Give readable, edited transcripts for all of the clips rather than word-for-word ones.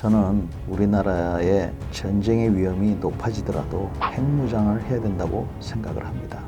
저는 우리나라의 전쟁의 위험이 높아지더라도 핵무장을 해야 된다고 생각을 합니다.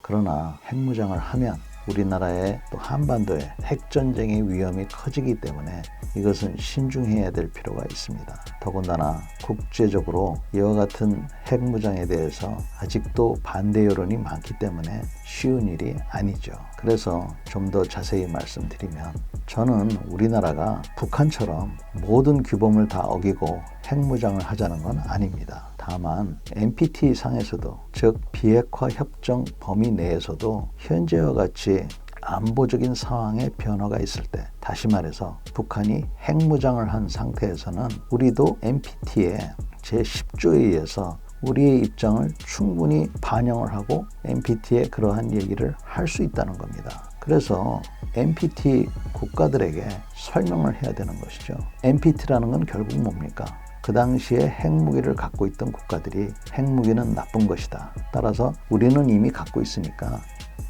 그러나 핵무장을 하면 우리나라의 또 한반도의 핵전쟁의 위험이 커지기 때문에 이것은 신중해야 될 필요가 있습니다. 더군다나 국제적으로 이와 같은 핵무장에 대해서 아직도 반대 여론이 많기 때문에 쉬운 일이 아니죠. 그래서 좀 더 자세히 말씀드리면 저는 우리나라가 북한처럼 모든 규범을 다 어기고 핵무장을 하자는 건 아닙니다. 다만 NPT 상에서도 즉 비핵화 협정 범위 내에서도 현재와 같이 안보적인 상황에 변화가 있을 때, 다시 말해서 북한이 핵무장을 한 상태에서는 우리도 NPT의 제10조에 의해서 우리의 입장을 충분히 반영을 하고 NPT에 그러한 얘기를 할 수 있다는 겁니다. 그래서 NPT 국가들에게 설명을 해야 되는 것이죠. NPT라는 건 결국 뭡니까? 그 당시에 핵무기를 갖고 있던 국가들이 핵무기는 나쁜 것이다. 따라서 우리는 이미 갖고 있으니까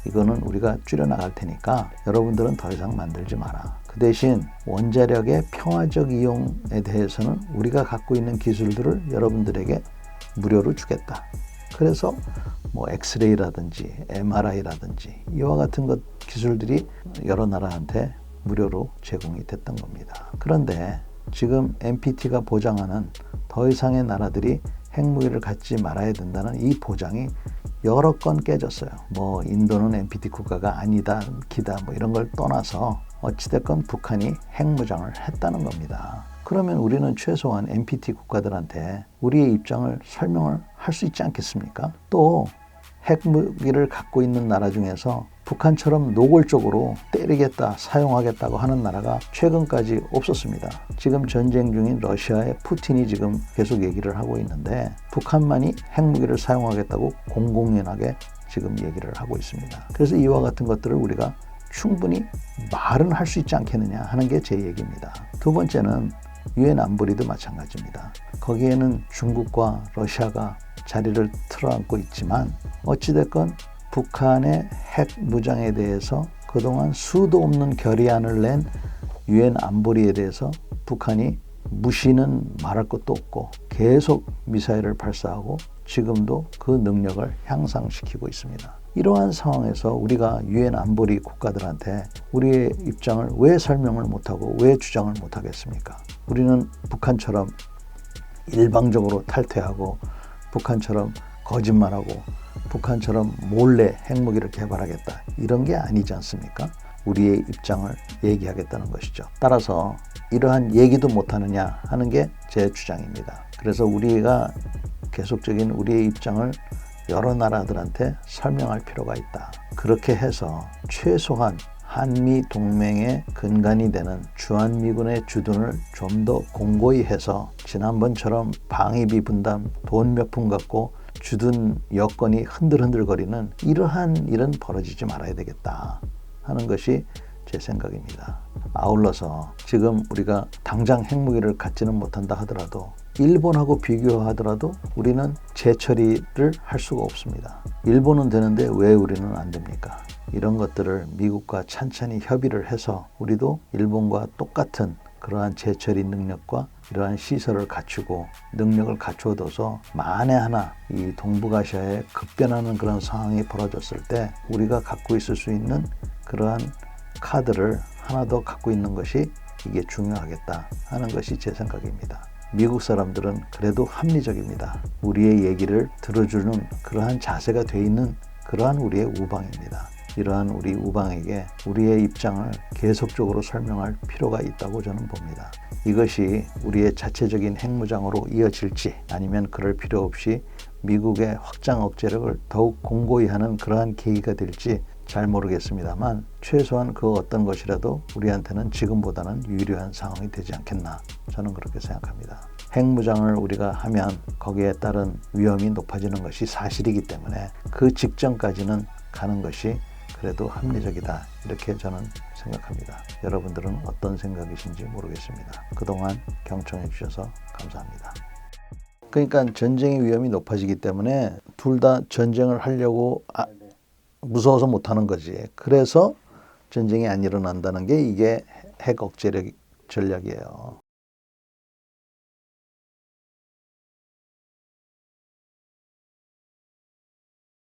이거는 우리가 줄여나갈 테니까 여러분들은 더 이상 만들지 마라. 그 대신 원자력의 평화적 이용에 대해서는 우리가 갖고 있는 기술들을 여러분들에게 무료로 주겠다. 그래서 뭐 엑스레이라든지 MRI라든지 이와 같은 것 기술들이 여러 나라한테 무료로 제공이 됐던 겁니다. 그런데 지금 NPT가 보장하는 더 이상의 나라들이 핵무기를 갖지 말아야 된다는 이 보장이 여러 건 깨졌어요. 뭐 인도는 NPT 국가가 아니다, 기다 뭐 이런 걸 떠나서 어찌됐건 북한이 핵무장을 했다는 겁니다. 그러면 우리는 최소한 NPT 국가들한테 우리의 입장을 설명을 할 수 있지 않겠습니까? 또 핵무기를 갖고 있는 나라 중에서 북한처럼 노골적으로 때리겠다, 사용하겠다고 하는 나라가 최근까지 없었습니다. 지금 전쟁 중인 러시아의 푸틴이 지금 계속 얘기를 하고 있는데 북한만이 핵무기를 사용하겠다고 공공연하게 지금 얘기를 하고 있습니다. 그래서 이와 같은 것들을 우리가 충분히 말은 할 수 있지 않겠느냐 하는 게 제 얘기입니다. 두 번째는 유엔 안보리도 마찬가지입니다. 거기에는 중국과 러시아가 자리를 틀어안고 있지만 어찌됐건 북한의 핵무장에 대해서 그동안 수도 없는 결의안을 낸 유엔 안보리에 대해서 북한이 무시는 말할 것도 없고 계속 미사일을 발사하고 지금도 그 능력을 향상시키고 있습니다. 이러한 상황에서 우리가 유엔 안보리 국가들한테 우리의 입장을 왜 설명을 못하고 왜 주장을 못하겠습니까? 우리는 북한처럼 일방적으로 탈퇴하고 북한처럼 거짓말하고 북한처럼 몰래 핵무기를 개발하겠다 이런 게 아니지 않습니까? 우리의 입장을 얘기하겠다는 것이죠. 따라서 이러한 얘기도 못하느냐 하는 게 제 주장입니다. 그래서 우리가 계속적인 우리의 입장을 여러 나라들한테 설명할 필요가 있다. 그렇게 해서 최소한 한미 동맹의 근간이 되는 주한미군의 주둔을 좀 더 공고히 해서 지난번처럼 방위비 분담 돈 몇 푼 갖고 주둔 여건이 흔들흔들거리는 이러한 일은 벌어지지 말아야 되겠다 하는 것이 제 생각입니다. 아울러서 지금 우리가 당장 핵무기를 갖지는 못한다 하더라도 일본하고 비교하더라도 우리는 재처리를 할 수가 없습니다. 일본은 되는데 왜 우리는 안 됩니까? 이런 것들을 미국과 찬찬히 협의를 해서 우리도 일본과 똑같은 그러한 재처리 능력과 이러한 시설을 갖추고 능력을 갖추어둬서 만에 하나 이 동북아시아에 급변하는 그런 상황이 벌어졌을 때 우리가 갖고 있을 수 있는 그러한 카드를 하나 더 갖고 있는 것이 이게 중요하겠다 하는 것이 제 생각입니다. 미국 사람들은 그래도 합리적입니다. 우리의 얘기를 들어주는 그러한 자세가 돼 있는 그러한 우리의 우방입니다. 이러한 우리 우방에게 우리의 입장을 계속적으로 설명할 필요가 있다고 저는 봅니다. 이것이 우리의 자체적인 핵무장으로 이어질지 아니면 그럴 필요 없이 미국의 확장 억제력을 더욱 공고히 하는 그러한 계기가 될지 잘 모르겠습니다만 최소한 그 어떤 것이라도 우리한테는 지금보다는 유리한 상황이 되지 않겠나 저는 그렇게 생각합니다. 핵무장을 우리가 하면 거기에 따른 위험이 높아지는 것이 사실이기 때문에 그 직전까지는 가는 것이 그래도 합리적이다 이렇게 저는 생각합니다. 여러분들은 어떤 생각이신지 모르겠습니다. 그동안 경청해 주셔서 감사합니다. 그러니까 전쟁의 위험이 높아지기 때문에 둘 다 전쟁을 하려고 무서워서 못하는 거지. 그래서 전쟁이 안 일어난다는 게 이게 핵 억제력 전략이에요.